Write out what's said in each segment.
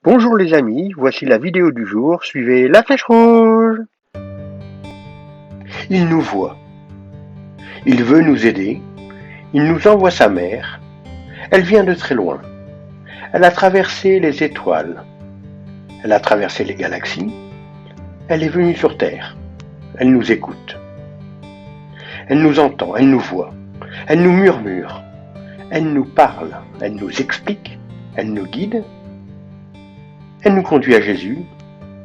Bonjour les amis, voici la vidéo du jour, suivez la flèche rouge. Il nous voit, il veut nous aider, il nous envoie sa mère, elle vient de très loin, elle a traversé les étoiles, elle a traversé les galaxies, elle est venue sur Terre, elle nous écoute, elle nous entend, elle nous voit, elle nous murmure, elle nous parle, elle nous explique, elle nous guide, elle nous conduit à Jésus,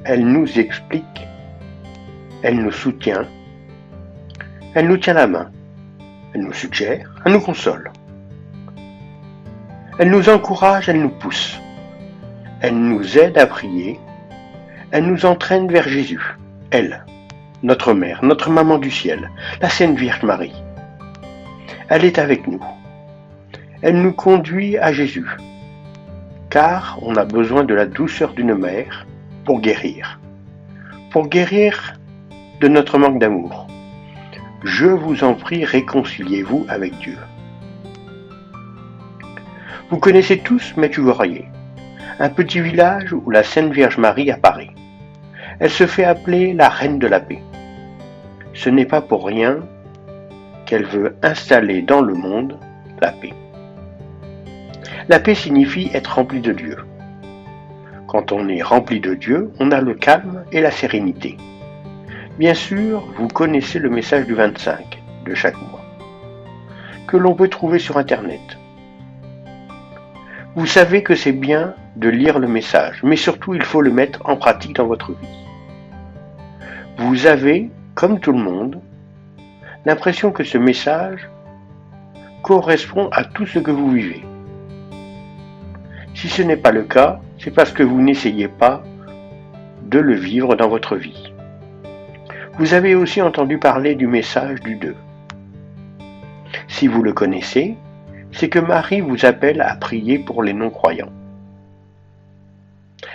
elle nous explique, elle nous soutient, elle nous tient la main, elle nous suggère, elle nous console. Elle nous encourage, elle nous pousse. Elle nous aide à prier, elle nous entraîne vers Jésus. Elle, notre mère, notre maman du ciel, la Sainte Vierge Marie. Elle est avec nous. Elle nous conduit à Jésus, car on a besoin de la douceur d'une mère pour guérir de notre manque d'amour. Je vous en prie, réconciliez-vous avec Dieu. Vous connaissez tous Medjugorje, un petit village où la Sainte Vierge Marie apparaît. Elle se fait appeler la Reine de la Paix. Ce n'est pas pour rien qu'elle veut installer dans le monde la paix. La paix signifie être rempli de Dieu. Quand on est rempli de Dieu, on a le calme et la sérénité. Bien sûr, vous connaissez le message du 25 de chaque mois, que l'on peut trouver sur Internet. Vous savez que c'est bien de lire le message, mais surtout il faut le mettre en pratique dans votre vie. Vous avez, comme tout le monde, l'impression que ce message correspond à tout ce que vous vivez. Si ce n'est pas le cas, c'est parce que vous n'essayez pas de le vivre dans votre vie. Vous avez aussi entendu parler du message du 2. Si vous le connaissez, c'est que Marie vous appelle à prier pour les non-croyants.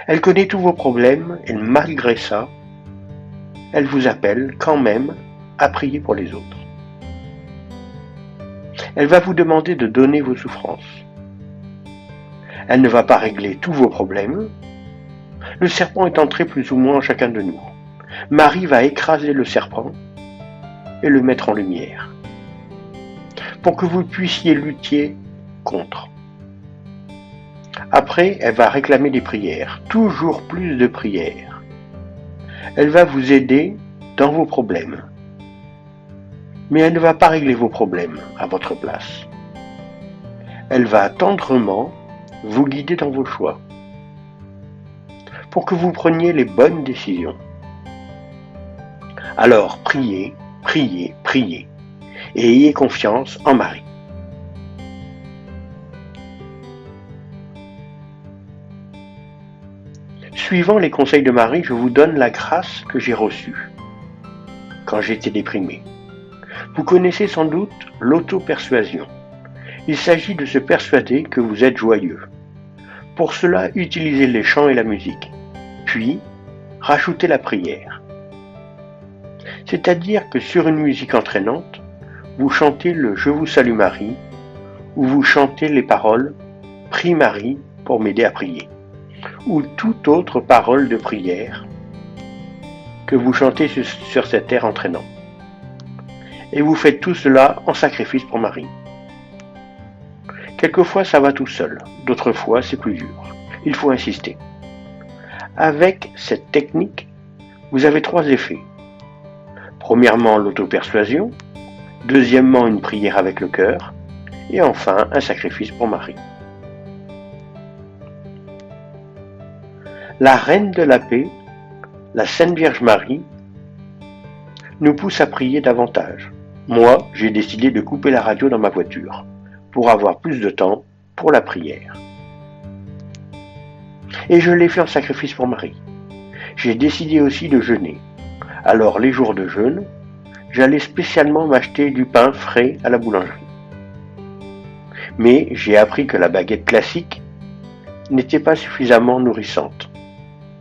Elle connaît tous vos problèmes et malgré ça, elle vous appelle quand même à prier pour les autres. Elle va vous demander de donner vos souffrances. Elle ne va pas régler tous vos problèmes. Le serpent est entré plus ou moins en chacun de nous. Marie va écraser le serpent et le mettre en lumière, pour que vous puissiez lutter contre. Après, elle va réclamer des prières, toujours plus de prières. Elle va vous aider dans vos problèmes. Mais elle ne va pas régler vos problèmes à votre place. Elle va tendrement vous guider dans vos choix, pour que vous preniez les bonnes décisions. Alors priez, priez, priez, et ayez confiance en Marie. Suivant les conseils de Marie, je vous donne la grâce que j'ai reçue quand j'étais déprimé. Vous connaissez sans doute l'auto-persuasion. Il s'agit de se persuader que vous êtes joyeux. Pour cela, utilisez les chants et la musique. Puis, rajoutez la prière. C'est-à-dire que sur une musique entraînante, vous chantez le « Je vous salue Marie » ou vous chantez les paroles « Prie Marie pour m'aider à prier » ou toute autre parole de prière que vous chantez sur cet air entraînant. Et vous faites tout cela en sacrifice pour Marie. Quelquefois ça va tout seul, d'autres fois c'est plus dur. Il faut insister. Avec cette technique, vous avez 3 effets. Premièrement, l'auto-persuasion. Deuxièmement, une prière avec le cœur. Et enfin, un sacrifice pour Marie. La Reine de la Paix, la Sainte Vierge Marie, nous pousse à prier davantage. Moi, j'ai décidé de couper la radio dans ma voiture pour avoir plus de temps pour la prière. Et je l'ai fait en sacrifice pour Marie. J'ai décidé aussi de jeûner. Alors, les jours de jeûne, j'allais spécialement m'acheter du pain frais à la boulangerie. Mais j'ai appris que la baguette classique n'était pas suffisamment nourrissante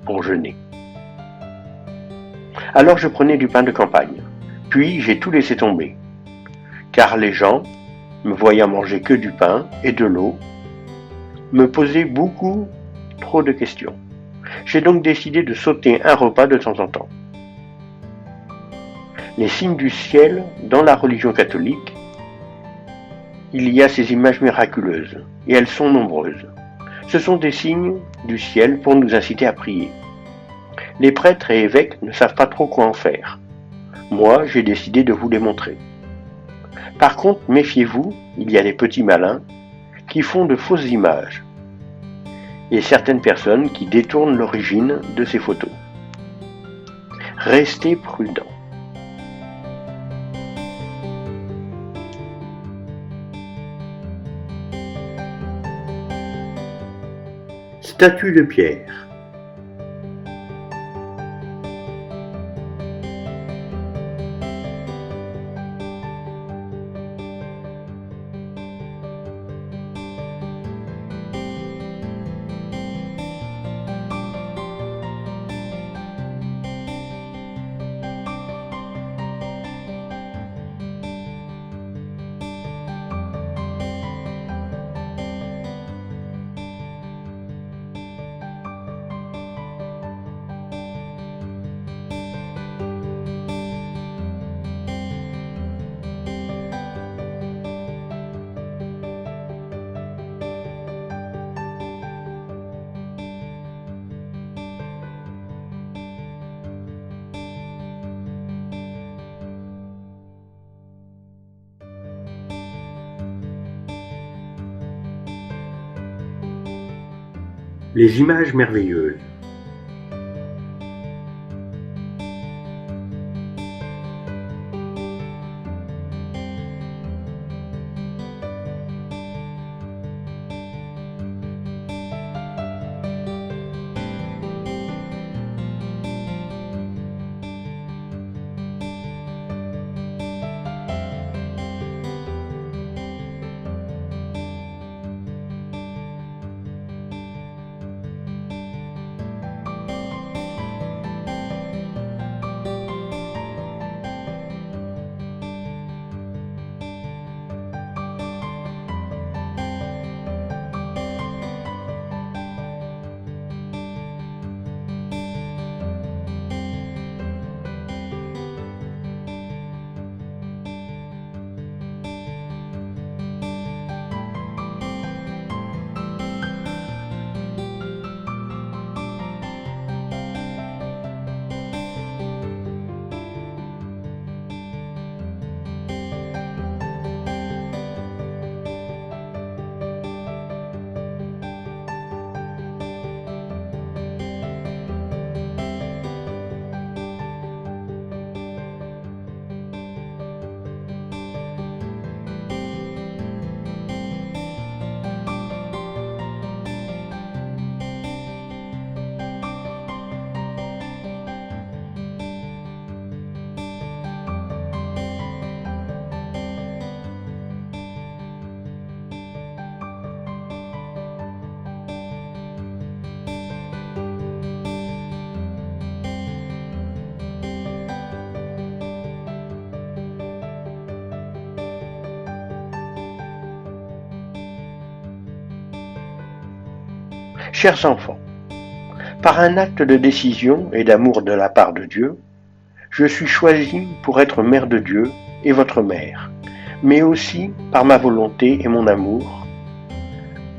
pour jeûner. Alors je prenais du pain de campagne, puis j'ai tout laissé tomber, car les gens, me voyant manger que du pain et de l'eau, me posaient beaucoup trop de questions. J'ai donc décidé de sauter un repas de temps en temps. Les signes du ciel, dans la religion catholique, il y a ces images miraculeuses, et elles sont nombreuses. Ce sont des signes du ciel pour nous inciter à prier. Les prêtres et évêques ne savent pas trop quoi en faire. Moi, j'ai décidé de vous les montrer. Par contre, méfiez-vous, il y a des petits malins qui font de fausses images, et certaines personnes qui détournent l'origine de ces photos. Restez prudents. Statue de pierre. Les images merveilleuses. Chers enfants, par un acte de décision et d'amour de la part de Dieu, je suis choisie pour être mère de Dieu et votre mère, mais aussi par ma volonté et mon amour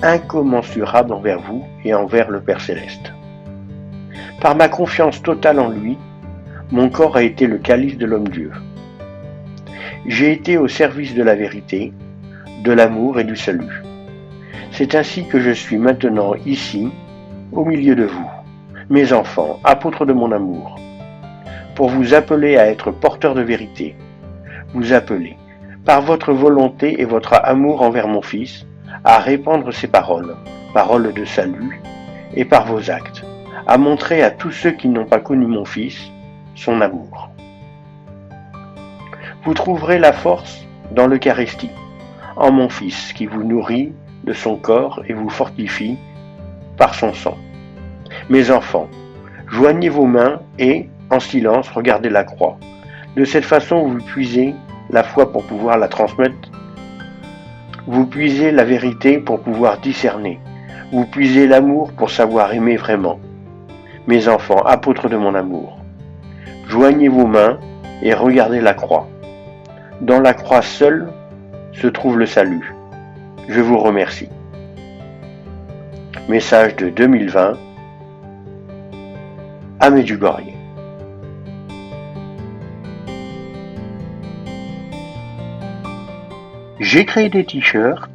incommensurable envers vous et envers le Père Céleste. Par ma confiance totale en lui, mon corps a été le calice de l'homme-Dieu. J'ai été au service de la vérité, de l'amour et du salut. C'est ainsi que je suis maintenant ici, au milieu de vous, mes enfants, apôtres de mon amour, pour vous appeler à être porteurs de vérité, vous appeler, par votre volonté et votre amour envers mon Fils, à répandre ses paroles, paroles de salut, et par vos actes, à montrer à tous ceux qui n'ont pas connu mon Fils, son amour. Vous trouverez la force dans l'Eucharistie, en mon Fils qui vous nourrit de son corps et vous fortifie par son sang. Mes enfants, joignez vos mains et, en silence, regardez la croix. De cette façon, vous puisez la foi pour pouvoir la transmettre. Vous puisez la vérité pour pouvoir discerner. Vous puisez l'amour pour savoir aimer vraiment. Mes enfants, apôtres de mon amour, joignez vos mains et regardez la croix. Dans la croix seule se trouve le salut. Je vous remercie. Message de 2020, à Medjugorje. J'ai créé des t-shirts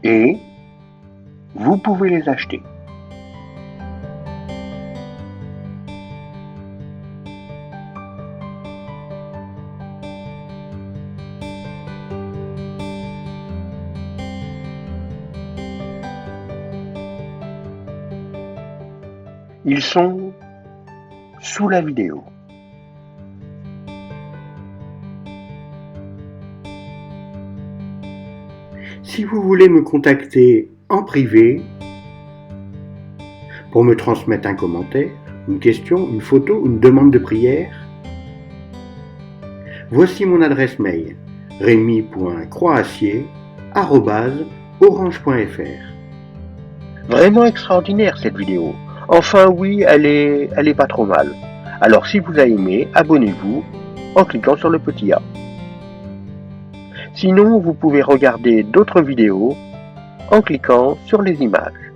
et vous pouvez les acheter. Ils sont sous la vidéo. Si vous voulez me contacter en privé pour me transmettre un commentaire, une question, une photo, une demande de prière, voici mon adresse mail remy.croassier@orange.fr. Vraiment extraordinaire cette vidéo. Enfin oui, elle est pas trop mal. Alors si vous avez aimé, abonnez-vous en cliquant sur le petit A. Sinon, vous pouvez regarder d'autres vidéos en cliquant sur les images.